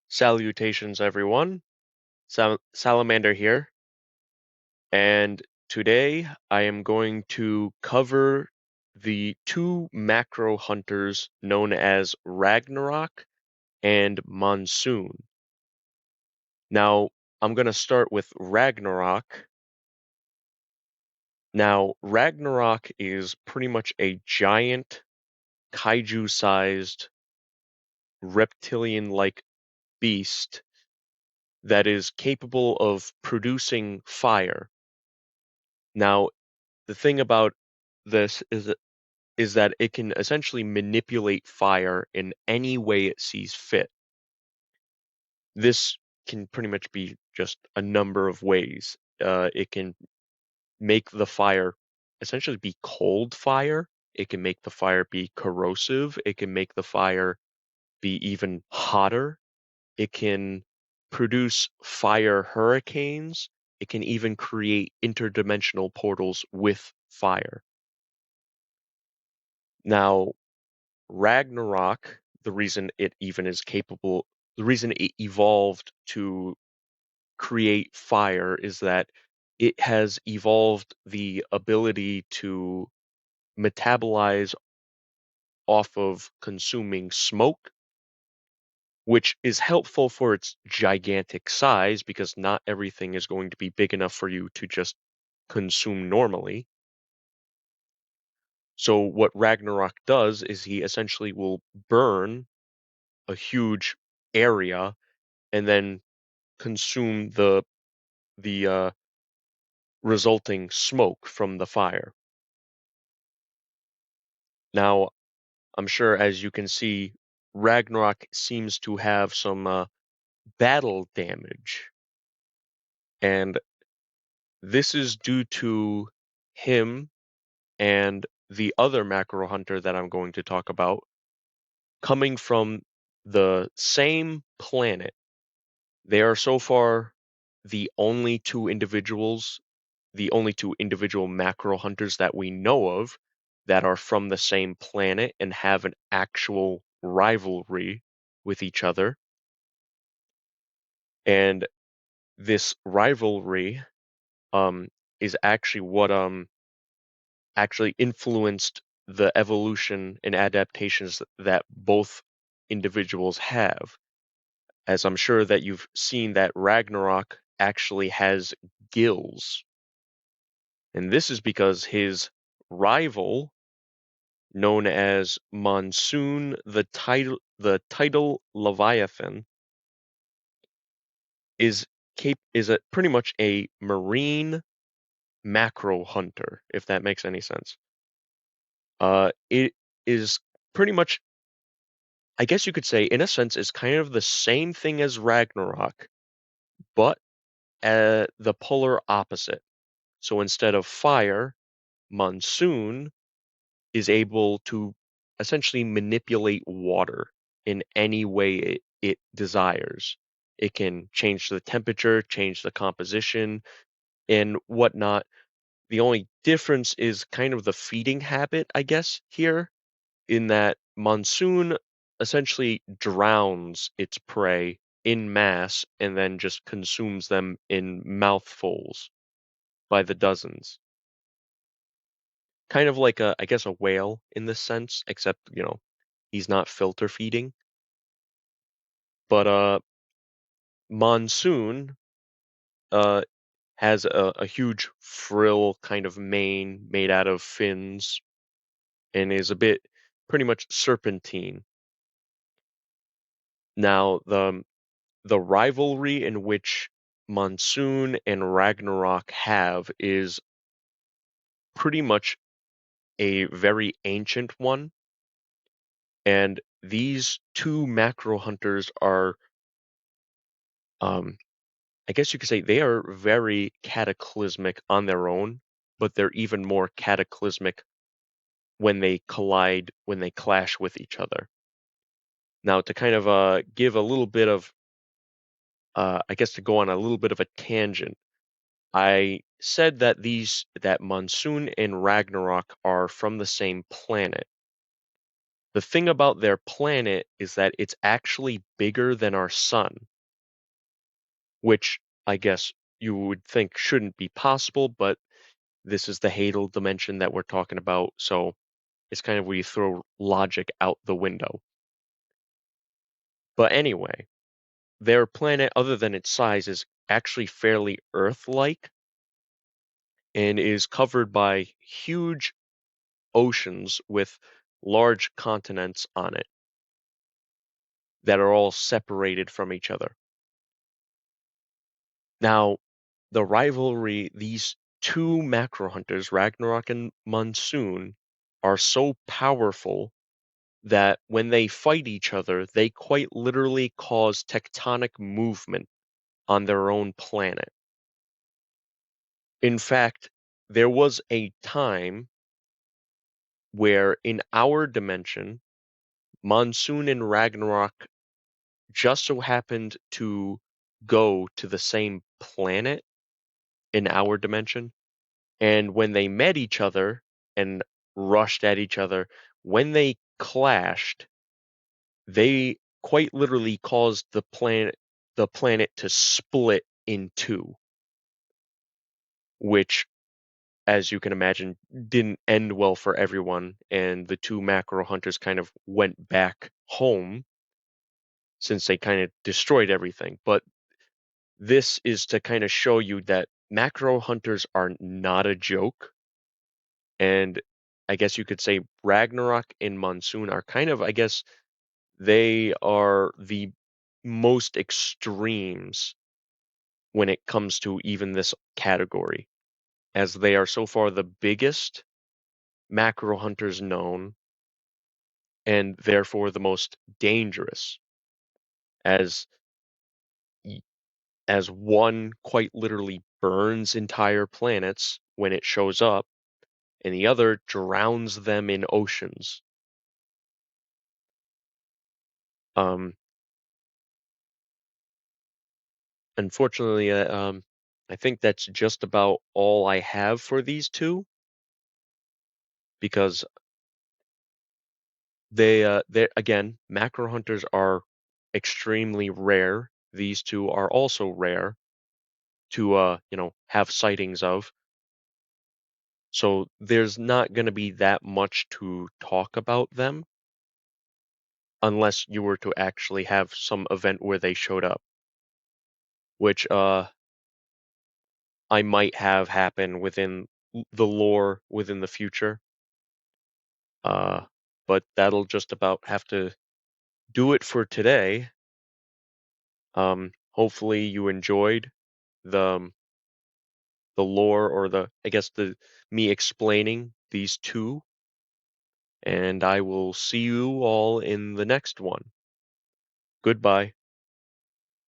Salutations, everyone. Salamander here, and today I am going to cover the two macro hunters known as Ragnarok and Monsoon. Now, I'm going to start with Ragnarok. Now, Ragnarok is pretty much a giant, kaiju-sized, reptilian-like beast that is capable of producing fire. Now, the thing about this is that it can essentially manipulate fire in any way it sees fit. This can pretty much be just a number of ways. It can make the fire essentially be cold fire. It can make the fire be corrosive. It can make the fire be even hotter. It can produce fire hurricanes. It can even create interdimensional portals with fire. Now, Ragnarok, the reason it even is capable, the reason it evolved to create fire is that it has evolved the ability to metabolize off of consuming smoke, which is helpful for its gigantic size because not everything is going to be big enough for you to just consume normally. So what Ragnarok does is he essentially will burn a huge area and then consume the resulting smoke from the fire. Now, I'm sure as you can see, Ragnarok seems to have some battle damage, and this is due to him and the other macro hunter that I'm going to talk about coming from the same planet. They are so far the only two individuals, the only two individual macro hunters that we know of that are from the same planet and have an actual rivalry with each other. And this rivalry um, is actually what actually influenced the evolution and adaptations that both individuals have. As I'm sure that you've seen that Ragnarok actually has gills. And this is because his rival, known as Monsoon, the Tidal Leviathan, is a pretty much a marine macro hunter, if that makes any sense. It is pretty much, I guess you could say, in a sense, is kind of the same thing as Ragnarok, but the polar opposite. So instead of fire, Monsoon is able to essentially manipulate water in any way it desires. It can change the temperature, change the composition, and whatnot. The only difference is kind of the feeding habit, I guess, here, in that Monsoon essentially drowns its prey in mass and then just consumes them in mouthfuls by the dozens. Kind of like I guess, a whale in this sense, except, he's not filter feeding. But Monsoon uh has a huge frill kind of mane made out of fins and is a bit pretty much serpentine. Now, the rivalry in which Monsoon and Ragnarok have is pretty much a very ancient one, and these two macro hunters are, um, I guess you could say, they are very cataclysmic on their own, but they're even more cataclysmic when they collide, when they clash with each other. Now, to kind of give a little bit of, I guess, to go on a little bit of a tangent, I said that Monsoon and Ragnarok are from the same planet. The thing about their planet is that it's actually bigger than our sun, which I guess you would think shouldn't be possible, but this is the Hadal dimension that we're talking about, so it's kind of where you throw logic out the window. But anyway, their planet, other than its size, is actually fairly Earth-like and is covered by huge oceans with large continents on it that are all separated from each other. Now, the rivalry, these two macro hunters, Ragnarok and Monsoon, are so powerful that when they fight each other, they quite literally cause tectonic movement on their own planet. In fact, there was a time where in our dimension, Monsoon and Ragnarok just so happened to go to the same planet in our dimension. And when they met each other and rushed at each other, when they clashed, they quite literally caused the planet to split in two, which, as you can imagine, didn't end well for everyone, and the two macro hunters kind of went back home since they kind of destroyed everything. But this is to kind of show you that macro hunters are not a joke, and I guess you could say Ragnarok and Monsoon are kind of, I guess, they are the most extremes when it comes to even this category, as they are so far the biggest macro hunters known and therefore the most dangerous, as y- as one quite literally burns entire planets when it shows up, and the other drowns them in oceans. Um, Unfortunately, I think that's just about all I have for these two because they again, macro hunters are extremely rare. These two are also rare to have sightings of. So there's not going to be that much to talk about them unless you were to actually have some event where they showed up, which I might have happen within the lore within the future. Uh, but that'll just about have to do it for today. Hopefully you enjoyed the the lore or the I guess the me explaining these two, and I will see you all in the next one. Goodbye.